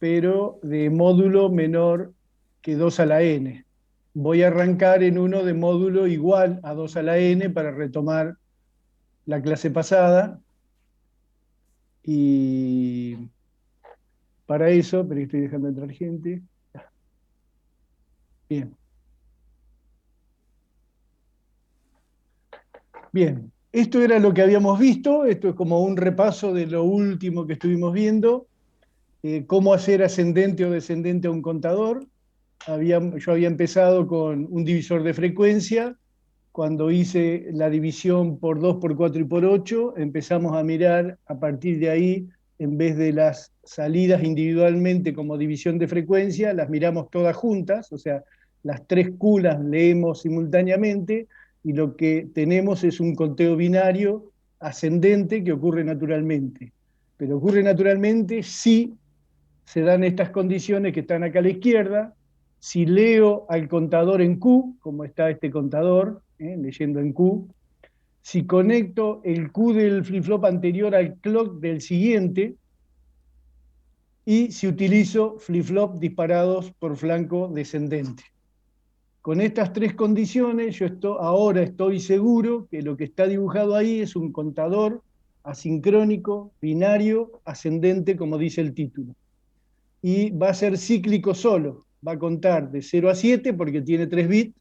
pero de módulo menor que 2 a la n. Voy a arrancar en uno de módulo igual a 2 a la n para retomar la clase pasada. Y para eso, pero estoy dejando entrar gente. Bien. Bien, esto era lo que habíamos visto, esto es como un repaso de lo último que estuvimos viendo, cómo hacer ascendente o descendente a un contador. Yo había empezado con un divisor de frecuencia, cuando hice la división por 2, por 4 y por 8, empezamos a mirar a partir de ahí, en vez de las salidas individualmente como división de frecuencia, las miramos todas juntas, o sea, las 3 Q las leemos simultáneamente, y lo que tenemos es un conteo binario ascendente que ocurre naturalmente. Pero ocurre naturalmente si se dan estas condiciones que están acá a la izquierda. Si leo al contador en Q, como está este contador, leyendo en Q, si conecto el Q del flip-flop anterior al clock del siguiente, y si utilizo flip-flop disparados por flanco descendente. Con estas 3 condiciones, ahora estoy seguro que lo que está dibujado ahí es un contador asincrónico, binario, ascendente, como dice el título. Y va a ser cíclico solo, va a contar de 0 a 7 porque tiene 3 bits,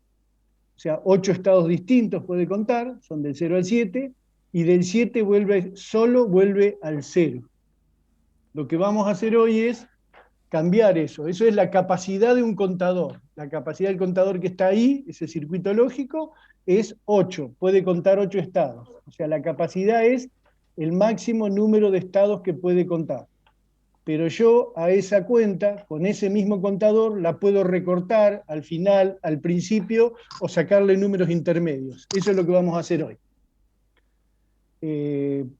o sea, 8 estados distintos puede contar, son del 0 al 7, y del 7 vuelve al 0. Lo que vamos a hacer hoy es cambiar eso. Eso es la capacidad de un contador. La capacidad del contador que está ahí, ese circuito lógico, es 8. Puede contar 8 estados. O sea, la capacidad es el máximo número de estados que puede contar. Pero yo a esa cuenta, con ese mismo contador, la puedo recortar al final, al principio, o sacarle números intermedios. Eso es lo que vamos a hacer hoy.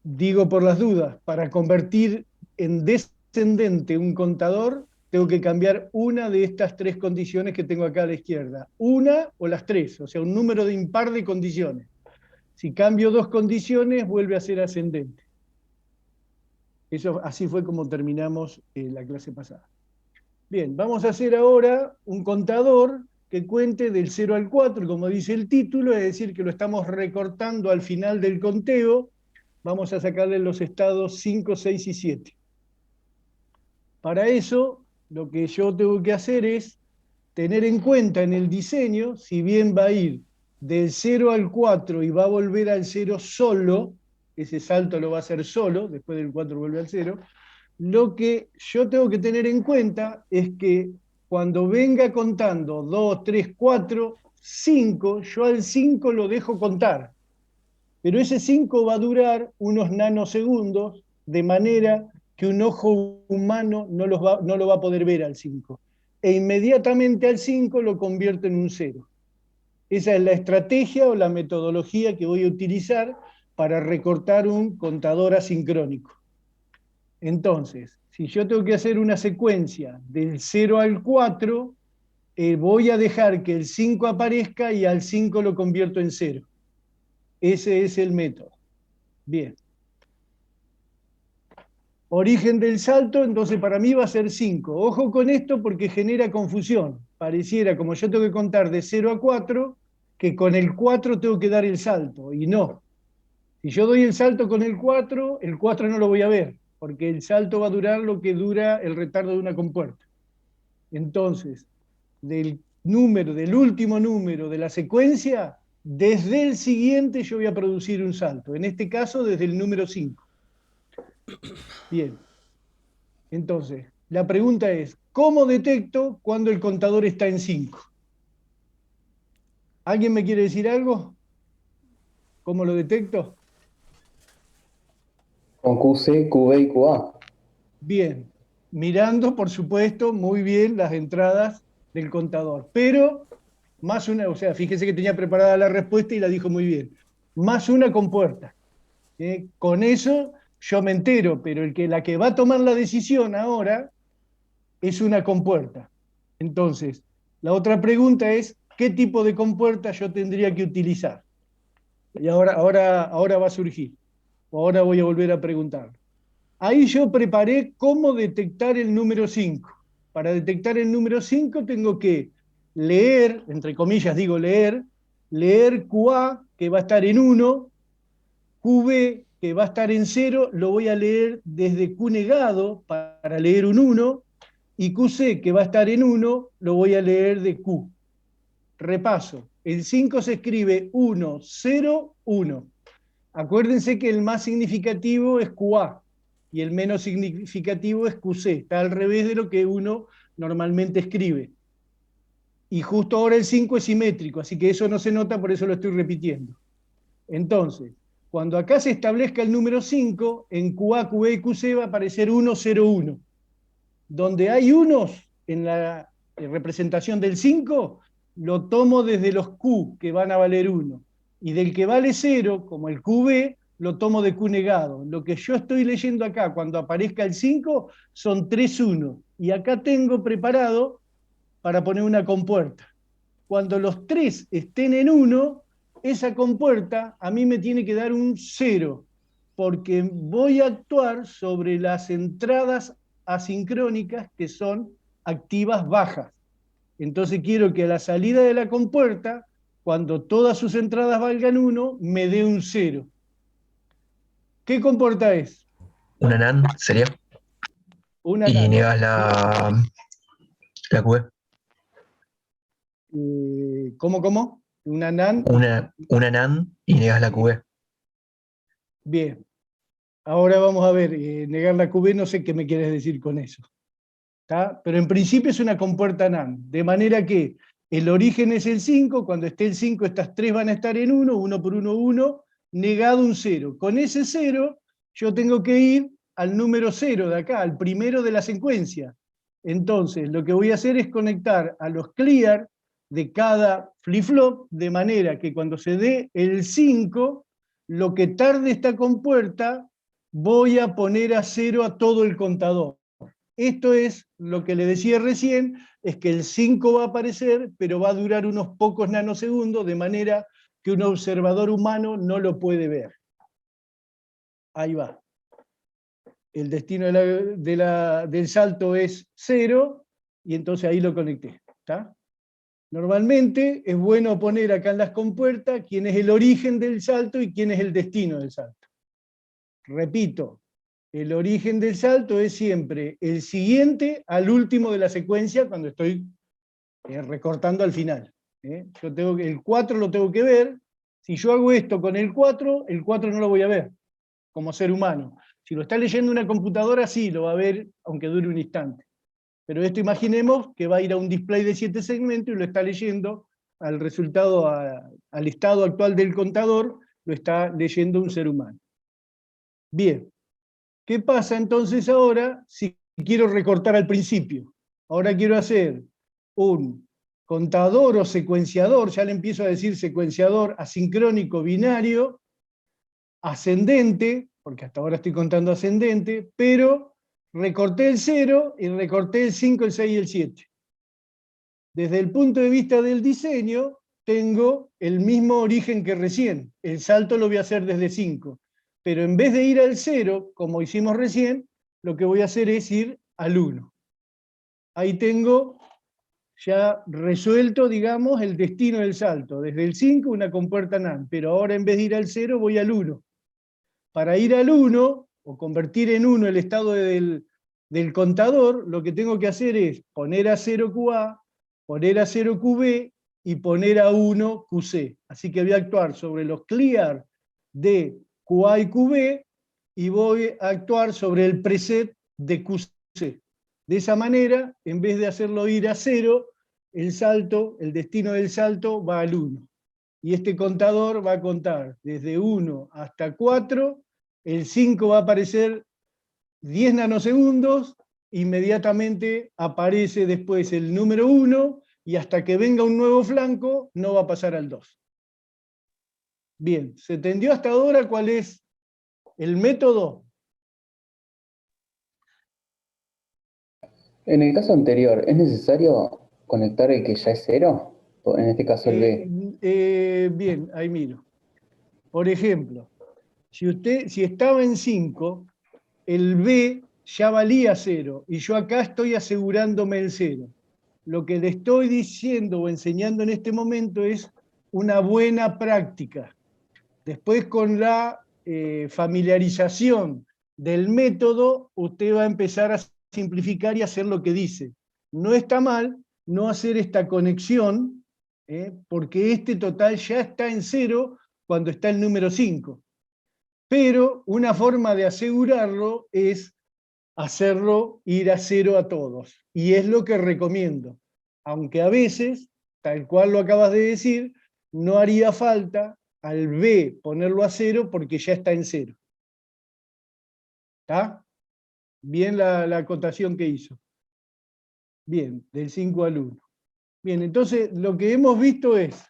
Digo por las dudas, para convertir en descendente un contador, tengo que cambiar una de estas 3 condiciones que tengo acá a la izquierda. Una o las 3, o sea, un número de impar de condiciones. Si cambio 2 condiciones, vuelve a ser ascendente. Eso, así fue como terminamos la clase pasada. Bien, vamos a hacer ahora un contador que cuente del 0 al 4, como dice el título, es decir, que lo estamos recortando al final del conteo. Vamos a sacarle los estados 5, 6 y 7. Para eso, lo que yo tengo que hacer es tener en cuenta en el diseño, si bien va a ir del 0 al 4 y va a volver al 0 solo, ese salto lo va a hacer solo, después del 4 vuelve al 0, lo que yo tengo que tener en cuenta es que cuando venga contando 2, 3, 4, 5, yo al 5 lo dejo contar. Pero ese 5 va a durar unos nanosegundos, de manera que un ojo humano no lo va a poder ver al 5. E inmediatamente al 5 lo convierto en un 0. Esa es la estrategia o la metodología que voy a utilizar para recortar un contador asincrónico. Entonces, si yo tengo que hacer una secuencia del 0 al 4, voy a dejar que el 5 aparezca y al 5 lo convierto en 0. Ese es el método. Bien. Origen del salto, entonces para mí va a ser 5. Ojo con esto porque genera confusión. Pareciera, como yo tengo que contar de 0 a 4, que con el 4 tengo que dar el salto, y no. Si yo doy el salto con el 4 no lo voy a ver, porque el salto va a durar lo que dura el retardo de una compuerta. Entonces, del último número de la secuencia, desde el siguiente yo voy a producir un salto. En este caso, desde el número 5. Bien. Entonces, la pregunta es, ¿cómo detecto cuando el contador está en 5? ¿Alguien me quiere decir algo? ¿Cómo lo detecto? Con QC, QB y QA. Bien, mirando, por supuesto, muy bien las entradas del contador. Pero, más una, o sea, fíjense que tenía preparada la respuesta y la dijo muy bien. Más una compuerta. Con eso yo me entero, pero la que va a tomar la decisión ahora es una compuerta. Entonces, la otra pregunta es, ¿qué tipo de compuerta yo tendría que utilizar? Y ahora va a surgir. Ahora voy a volver a preguntar. Ahí yo preparé cómo detectar el número 5. Para detectar el número 5 tengo que leer, entre comillas digo leer QA, que va a estar en 1, QB, que va a estar en 0, lo voy a leer desde Q negado para leer un 1, y QC, que va a estar en 1, lo voy a leer de Q. Repaso, el 5 se escribe 1, 0, 1. Acuérdense que el más significativo es QA y el menos significativo es QC. Está al revés de lo que uno normalmente escribe. Y justo ahora el 5 es simétrico, así que eso no se nota, por eso lo estoy repitiendo. Entonces, cuando acá se establezca el número 5, en QA, QB y QC va a aparecer 1, 0, 1. Donde hay unos en la representación del 5, lo tomo desde los Q, que van a valer 1. Y del que vale 0, como el QB, lo tomo de Q negado. Lo que yo estoy leyendo acá, cuando aparezca el 5, son 3 1. Y acá tengo preparado para poner una compuerta. Cuando los 3 estén en 1, esa compuerta a mí me tiene que dar un 0, porque voy a actuar sobre las entradas asincrónicas que son activas bajas. Entonces quiero que a la salida de la compuerta, cuando todas sus entradas valgan 1, me dé un 0. ¿Qué compuerta es? Una NAND sería. Una Y NAND. niegas la QB. ¿Cómo? Una NAND. Una NAND y niegas la QB. Bien. Ahora vamos a ver, negar la QB, no sé qué me quieres decir con eso. ¿Tá? Pero en principio es una compuerta NAND, de manera que el origen es el 5, cuando esté el 5 estas 3 van a estar en 1, 1 por 1, 1, negado un 0. Con ese 0 yo tengo que ir al número 0 de acá, al primero de la secuencia. Entonces lo que voy a hacer es conectar a los clear de cada flip-flop, de manera que cuando se dé el 5, lo que tarde esta compuerta, voy a poner a 0 a todo el contador. Esto es lo que le decía recién, es que el 5 va a aparecer, pero va a durar unos pocos nanosegundos, de manera que un observador humano no lo puede ver. Ahí va. El destino del salto es 0, y entonces ahí lo conecté. ¿Está? Normalmente es bueno poner acá en las compuertas quién es el origen del salto y quién es el destino del salto. Repito, el origen del salto es siempre el siguiente al último de la secuencia cuando estoy recortando al final. Yo tengo que, el 4 lo tengo que ver. Si yo hago esto con el 4 no lo voy a ver como ser humano. Si lo está leyendo una computadora, sí, lo va a ver, aunque dure un instante. Pero esto imaginemos que va a ir a un display de 7 segmentos y lo está leyendo al resultado, al estado actual del contador, lo está leyendo un ser humano. Bien, ¿qué pasa entonces ahora si quiero recortar al principio? Ahora quiero hacer un contador o secuenciador, ya le empiezo a decir secuenciador asincrónico binario, ascendente, porque hasta ahora estoy contando ascendente, pero recorté el 0 y recorté el 5, el 6 y el 7. Desde el punto de vista del diseño, tengo el mismo origen que recién. El salto lo voy a hacer desde 5. Pero en vez de ir al 0, como hicimos recién, lo que voy a hacer es ir al 1. Ahí tengo ya resuelto, digamos, el destino del salto. Desde el 5 una compuerta NAND, pero ahora en vez de ir al 0 voy al 1. Para ir al 1, o convertir en 1 el estado del contador, lo que tengo que hacer es poner a 0 QA, poner a 0 QB y poner a 1 QC. Así que voy a actuar sobre los clear de QA y QB y voy a actuar sobre el preset de QC. De esa manera, en vez de hacerlo ir a 0, el salto, el destino del salto va al 1. Y este contador va a contar desde 1 hasta 4, el 5 va a aparecer 10 nanosegundos, inmediatamente aparece después el número 1, y hasta que venga un nuevo flanco no va a pasar al 2. Bien, ¿se entendió hasta ahora cuál es el método? En el caso anterior, ¿es necesario conectar el que ya es 0? En este caso el B. Bien, ahí miro. Por ejemplo, si estaba en 5, el B ya valía 0, y yo acá estoy asegurándome el 0. Lo que le estoy diciendo o enseñando en este momento es una buena práctica. Después, con la familiarización del método, usted va a empezar a simplificar y hacer lo que dice. No está mal no hacer esta conexión, porque este total ya está en 0 cuando está el número 5. Pero una forma de asegurarlo es hacerlo ir a 0 a todos. Y es lo que recomiendo. Aunque a veces, tal cual lo acabas de decir, no haría falta al B ponerlo a 0 porque ya está en 0. ¿Está? Bien la acotación que hizo. Bien, del 5 al 1. Bien, entonces lo que hemos visto es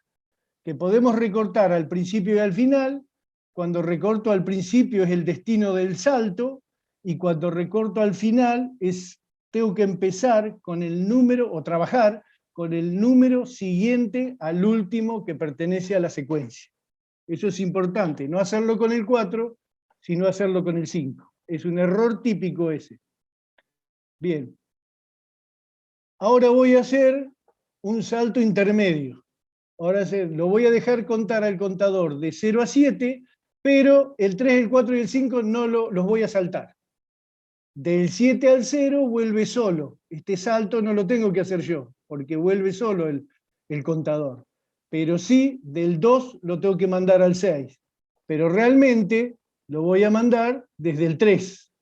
que podemos recortar al principio y al final. Cuando recorto al principio es el destino del salto, y cuando recorto al final tengo que empezar con el número, o trabajar con el número siguiente al último que pertenece a la secuencia. Eso es importante, no hacerlo con el 4, sino hacerlo con el 5. Es un error típico ese. Bien. Ahora voy a hacer un salto intermedio. Ahora lo voy a dejar contar al contador de 0 a 7, pero el 3, el 4 y el 5 no los voy a saltar. Del 7 al 0 vuelve solo. Este salto no lo tengo que hacer yo, porque vuelve solo el contador. Pero sí, del 2 lo tengo que mandar al 6. Pero realmente lo voy a mandar desde el 3.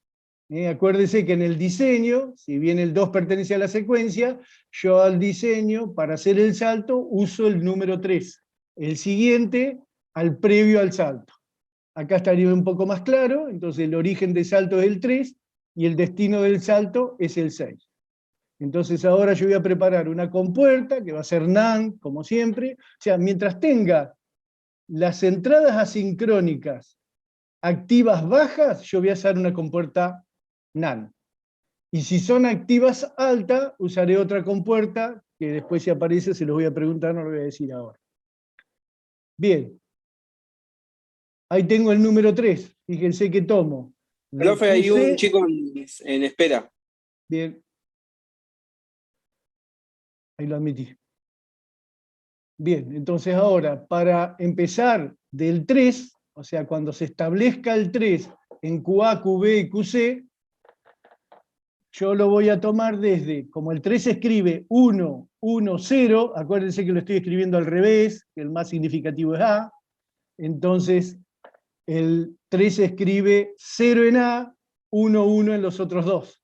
Acuérdese que en el diseño, si bien el 2 pertenece a la secuencia, yo al diseño, para hacer el salto, uso el número 3. El siguiente, al previo al salto. Acá estaría un poco más claro, entonces el origen del salto es el 3 y el destino del salto es el 6. Entonces ahora yo voy a preparar una compuerta, que va a ser NAND, como siempre. O sea, mientras tenga las entradas asincrónicas activas bajas, yo voy a hacer una compuerta NAND. Y si son activas altas, usaré otra compuerta, que después si aparece se los voy a preguntar, no lo voy a decir ahora. Bien. Ahí tengo el número 3. Fíjense que tomo. Profe, hay un chico en espera. Bien. Ahí lo admití. Bien, entonces ahora, para empezar del 3, o sea, cuando se establezca el 3 en QA, QB y QC, yo lo voy a tomar desde, como el 3 se escribe 1, 1, 0, acuérdense que lo estoy escribiendo al revés, que el más significativo es A, entonces el 3 se escribe 0 en A, 1, 1 en los otros dos.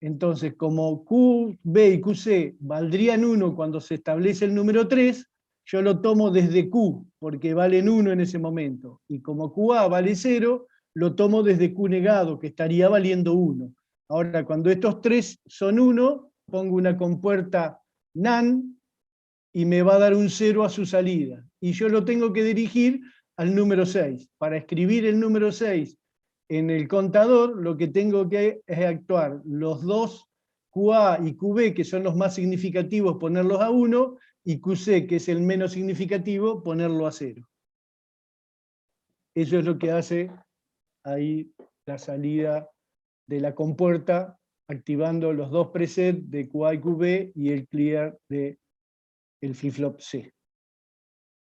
Entonces, como Q, B y QC valdrían 1 cuando se establece el número 3, yo lo tomo desde Q, porque valen 1 en ese momento. Y como QA vale 0, lo tomo desde Q negado, que estaría valiendo 1. Ahora, cuando estos 3 son 1, pongo una compuerta NAND y me va a dar un 0 a su salida. Y yo lo tengo que dirigir al número 6. Para escribir el número 6 en el contador, lo que tengo que es actuar los dos QA y QB, que son los más significativos, ponerlos a 1, y QC, que es el menos significativo, ponerlo a 0. Eso es lo que hace ahí la salida de la compuerta, activando los dos presets de QA y QB y el clear del flip-flop C.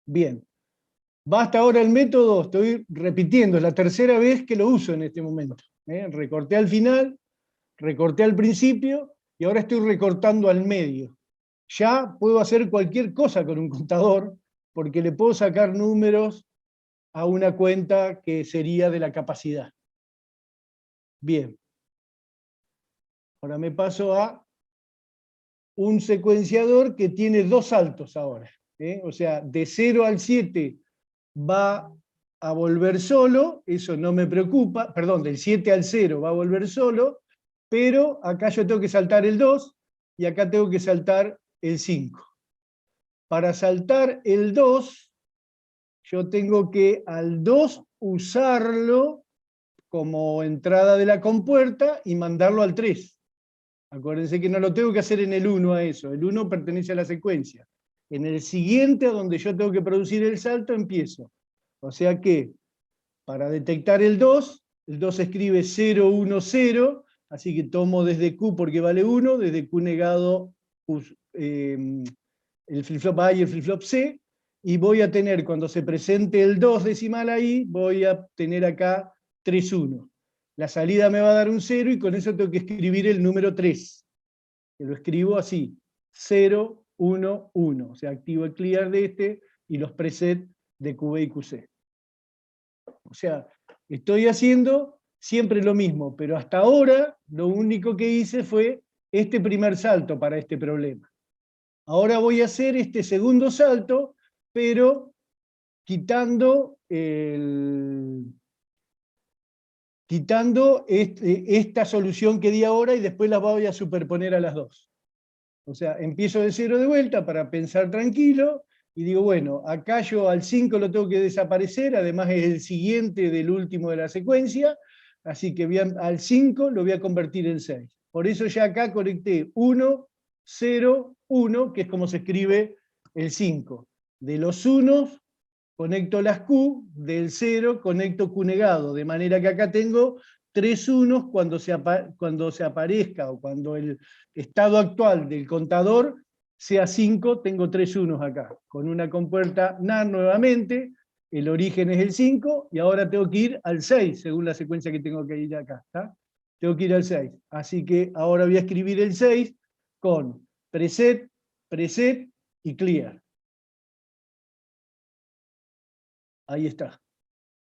Bien. Basta ahora el método, estoy repitiendo, es la tercera vez que lo uso en este momento. Recorté al final, recorté al principio y ahora estoy recortando al medio. Ya puedo hacer cualquier cosa con un contador porque le puedo sacar números a una cuenta que sería de la capacidad. Bien. Ahora me paso a un secuenciador que tiene dos saltos ahora. O sea, de 0 al 7 va a volver solo, eso no me preocupa, perdón, del 7 al 0 va a volver solo, pero acá yo tengo que saltar el 2 y acá tengo que saltar el 5. Para saltar el 2, yo tengo que al 2 usarlo como entrada de la compuerta y mandarlo al 3. Acuérdense que no lo tengo que hacer en el 1 a eso, el 1 pertenece a la secuencia. En el siguiente, a donde yo tengo que producir el salto, empiezo. O sea que, para detectar el 2, el 2 se escribe 0, 1, 0, así que tomo desde Q porque vale 1, desde Q negado el flip-flop A y el flip-flop C, y voy a tener, cuando se presente el 2 decimal ahí, voy a tener acá 3, 1. La salida me va a dar un 0 y con eso tengo que escribir el número 3, que lo escribo así, 0, 1, 1. O sea, activo el clear de este y los presets de QB y QC. O sea, estoy haciendo siempre lo mismo, pero hasta ahora lo único que hice fue este primer salto para este problema. Ahora voy a hacer este segundo salto, pero quitando esta solución que di ahora y después las voy a superponer a las dos. O sea, empiezo de cero de vuelta para pensar tranquilo, y digo, bueno, acá yo al 5 lo tengo que desaparecer, además es el siguiente del último de la secuencia, así que al 5 lo voy a convertir en 6. Por eso ya acá conecté 1, 0, 1, que es como se escribe el 5. De los unos conecto las Q, del 0 conecto Q negado, de manera que acá tengo 3 unos cuando se aparezca, o cuando el estado actual del contador sea 5, tengo 3 unos acá, con una compuerta NAND nuevamente, el origen es el 5, y ahora tengo que ir al 6, según la secuencia que tengo que ir acá, ¿está? Tengo que ir al 6, así que ahora voy a escribir el 6 con preset, preset y clear. Ahí está.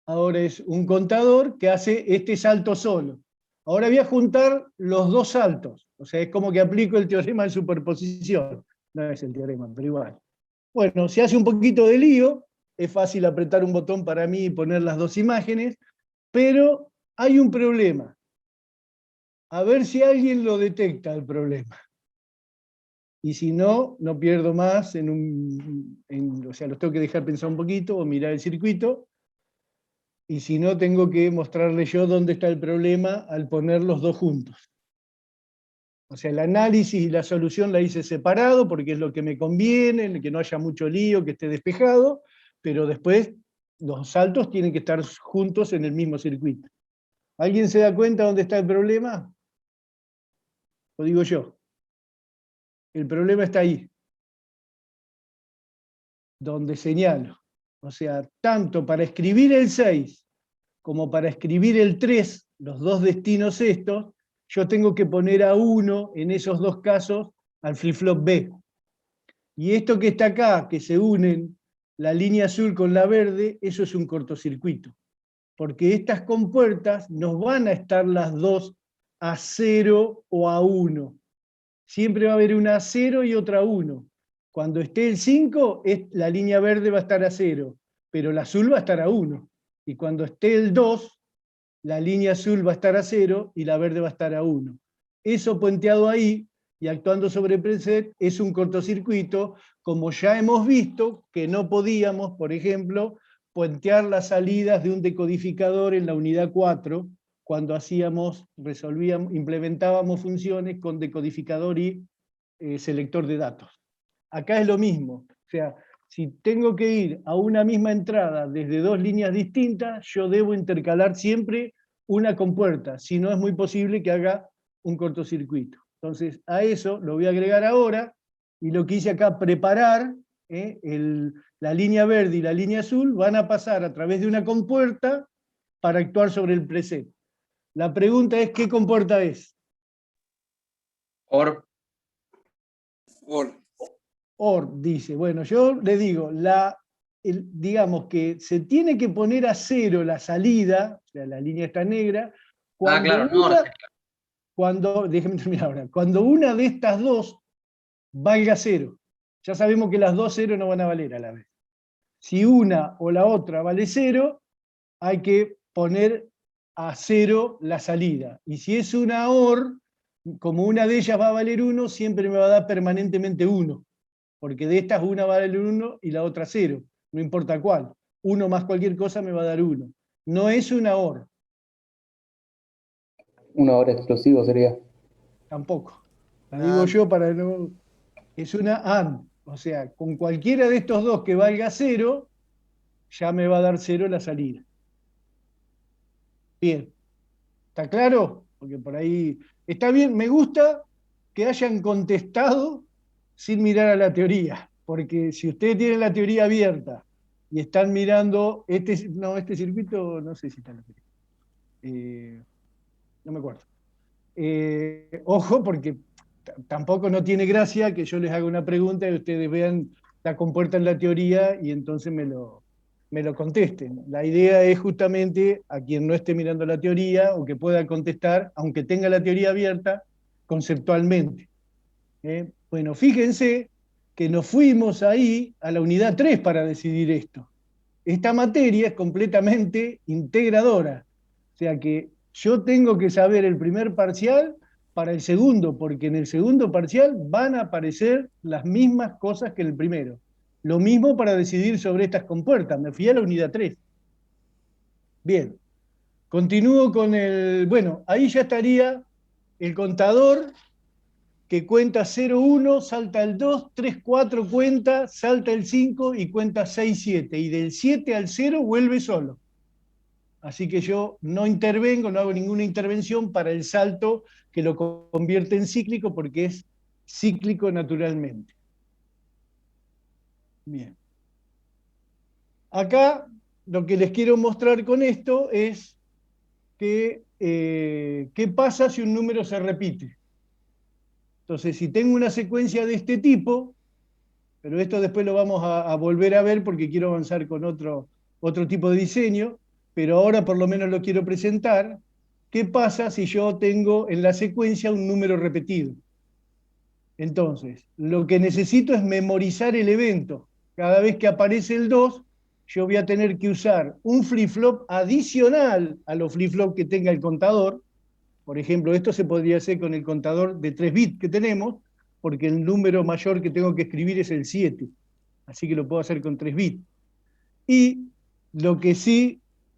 Ahora es un contador que hace este salto solo. Ahora voy a juntar los dos saltos. O sea, es como que aplico el teorema de superposición. No es el teorema, pero igual. Bueno, se hace un poquito de lío. Es fácil apretar un botón para mí y poner las dos imágenes. Pero hay un problema. A ver si alguien lo detecta el problema. Y si no, no pierdo más o sea, los tengo que dejar pensar un poquito o mirar el circuito. Y si no, tengo que mostrarle yo dónde está el problema al poner los dos juntos. O sea, el análisis y la solución la hice separado porque es lo que me conviene, que no haya mucho lío, que esté despejado, pero después los saltos tienen que estar juntos en el mismo circuito. ¿Alguien se da cuenta dónde está el problema? Lo digo yo. El problema está ahí, donde señalo. O sea, tanto para escribir el 6 como para escribir el 3, los dos destinos estos, yo tengo que poner a 1 en esos dos casos al flip-flop B. Y esto que está acá, que se unen la línea azul con la verde, eso es un cortocircuito. Porque estas compuertas no van a estar las dos a 0 o a 1. Siempre va a haber una a 0 y otra a 1. Cuando esté el 5, la línea verde va a estar a 0, pero la azul va a estar a 1. Y cuando esté el 2, la línea azul va a estar a 0 y la verde va a estar a 1. Eso puenteado ahí y actuando sobre preset es un cortocircuito, como ya hemos visto que no podíamos, por ejemplo, puentear las salidas de un decodificador en la unidad 4 cuando implementábamos funciones con decodificador y selector de datos. Acá es lo mismo, o sea, si tengo que ir a una misma entrada desde dos líneas distintas, yo debo intercalar siempre una compuerta, si no es muy posible que haga un cortocircuito. Entonces, a eso lo voy a agregar ahora, y lo que hice acá, preparar, la línea verde y la línea azul van a pasar a través de una compuerta para actuar sobre el preset. La pregunta es, ¿qué compuerta es? OR. OR, dice. Bueno, yo le digo, digamos que se tiene que poner a 0 la salida, o sea, la línea está negra, déjeme terminar ahora, cuando una de estas dos valga 0. Ya sabemos que las dos 0 no van a valer a la vez. Si una o la otra vale 0, hay que poner a 0 la salida. Y si es una OR, como una de ellas va a valer 1, siempre me va a dar permanentemente 1. Porque de estas una va a valer 1 y la otra 0, no importa cuál. 1 más cualquier cosa me va a dar 1. No es una OR. Una OR explosivo sería. Tampoco. La digo yo para no... Es una AND. O sea, con cualquiera de estos dos que valga 0, ya me va a dar 0 la salida. Bien. ¿Está claro? Porque por ahí está bien, me gusta que hayan contestado sin mirar a la teoría, porque si ustedes tienen la teoría abierta y están mirando este circuito, no sé si está en la teoría. No me acuerdo. Ojo, porque tampoco no tiene gracia que yo les haga una pregunta y ustedes vean la compuerta en la teoría y entonces me lo contesten. La idea es justamente a quien no esté mirando la teoría o que pueda contestar, aunque tenga la teoría abierta, conceptualmente. Bueno, fíjense que nos fuimos ahí a la unidad 3 para decidir esto. Esta materia es completamente integradora, o sea que yo tengo que saber el primer parcial para el segundo, porque en el segundo parcial van a aparecer las mismas cosas que en el primero. Lo mismo para decidir sobre estas compuertas. Me fui a la unidad 3. Bien, continúo con el... Bueno, ahí ya estaría el contador que cuenta 0, 1, salta el 2, 3, 4 cuenta, salta el 5 y cuenta 6, 7. Y del 7 al 0 vuelve solo. Así que yo no intervengo, no hago ninguna intervención para el salto que lo convierte en cíclico porque es cíclico naturalmente. Bien. Acá lo que les quiero mostrar con esto es que, qué pasa si un número se repite. Entonces, si tengo una secuencia de este tipo, pero esto después lo vamos a volver a ver porque quiero avanzar con otro tipo de diseño, pero ahora por lo menos lo quiero presentar. ¿Qué pasa si yo tengo en la secuencia un número repetido? Entonces, lo que necesito es memorizar el evento. Cada vez que aparece el 2, yo voy a tener que usar un flip-flop adicional a los flip-flop que tenga el contador. Por ejemplo, esto se podría hacer con el contador de 3 bits que tenemos, porque el número mayor que tengo que escribir es el 7. Así que lo puedo hacer con 3 bits. Y lo que sí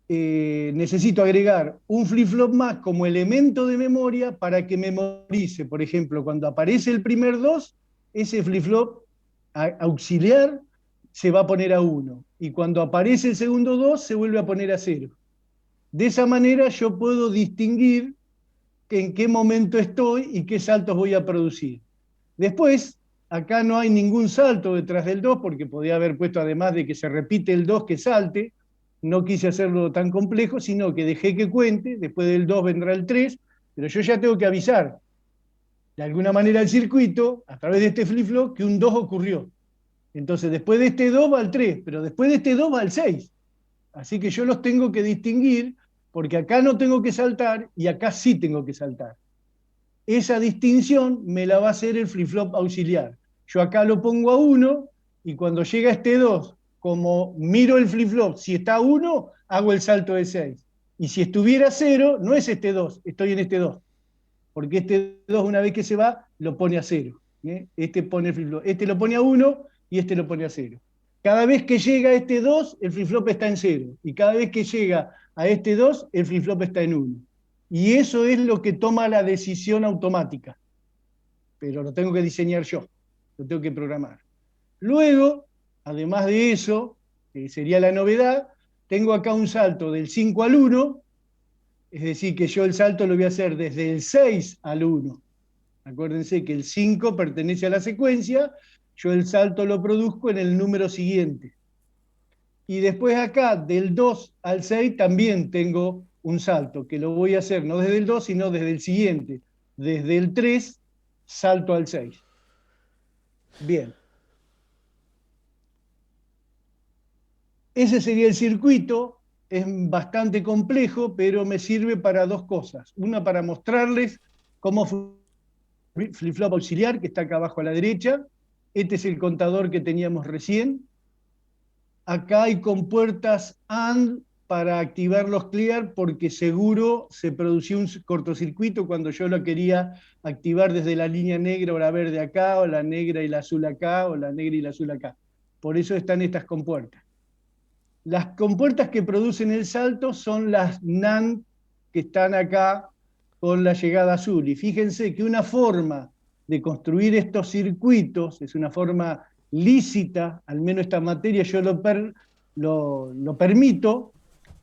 necesito agregar un flip-flop más como elemento de memoria para que memorice. Por ejemplo, cuando aparece el primer 2, ese flip-flop auxiliar se va a poner a 1. Y cuando aparece el segundo 2, se vuelve a poner a 0. De esa manera yo puedo distinguir en qué momento estoy y qué saltos voy a producir. Después, acá no hay ningún salto detrás del 2, porque podía haber puesto, además de que se repite el 2, que salte. No quise hacerlo tan complejo, sino que dejé que cuente, después del 2 vendrá el 3, pero yo ya tengo que avisar, de alguna manera al circuito, a través de este flip-flop, que un 2 ocurrió. Entonces, después de este 2 va al 3, pero después de este 2 va al 6. Así que yo los tengo que distinguir, porque acá no tengo que saltar y acá sí tengo que saltar. Esa distinción me la va a hacer el flip-flop auxiliar. Yo acá lo pongo a 1 y cuando llega este 2, como miro el flip-flop, si está a 1, hago el salto de 6. Y si estuviera 0, no es este 2, estoy en este 2. Porque este 2, una vez que se va, lo pone a 0. Este pone el flip-flop. Este lo pone a 1 y este lo pone a 0. Cada vez que llega este 2, el flip-flop está en 0. Y cada vez que llega a este 2, el flip-flop está en 1. Y eso es lo que toma la decisión automática. Pero lo tengo que diseñar yo, lo tengo que programar. Luego, además de eso, que sería la novedad, tengo acá un salto del 5 al 1, es decir, que yo el salto lo voy a hacer desde el 6 al 1. Acuérdense que el 5 pertenece a la secuencia, yo el salto lo produzco en el número siguiente. Y después acá, del 2 al 6, también tengo un salto, que lo voy a hacer no desde el 2, sino desde el siguiente. Desde el 3, salto al 6. Bien. Ese sería el circuito. Es bastante complejo, pero me sirve para dos cosas. Una, para mostrarles cómo flip-flop auxiliar, que está acá abajo a la derecha. Este es el contador que teníamos recién. Acá hay compuertas AND para activar los clear, porque seguro se produció un cortocircuito cuando yo lo quería activar desde la línea negra o la verde acá, o la negra y la azul acá, o la negra y la azul acá. Por eso están estas compuertas. Las compuertas que producen el salto son las NAND que están acá con la llegada azul. Y fíjense que una forma de construir estos circuitos es una forma lícita, al menos esta materia yo lo permito,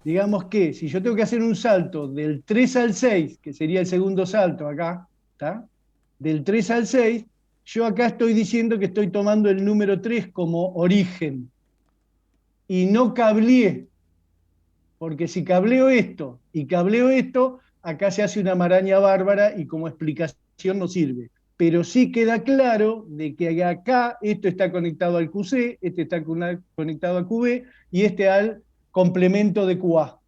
digamos que si yo tengo que hacer un salto del 3 al 6, que sería el segundo salto acá, ¿está? Del 3 al 6, yo acá estoy diciendo que estoy tomando el número 3 como origen. Y no cableé, porque si cableo esto y cableo esto, acá se hace una maraña bárbara y como explicación no sirve. Pero sí queda claro de que acá esto está conectado al QC, este está conectado a QB y este al complemento de QA.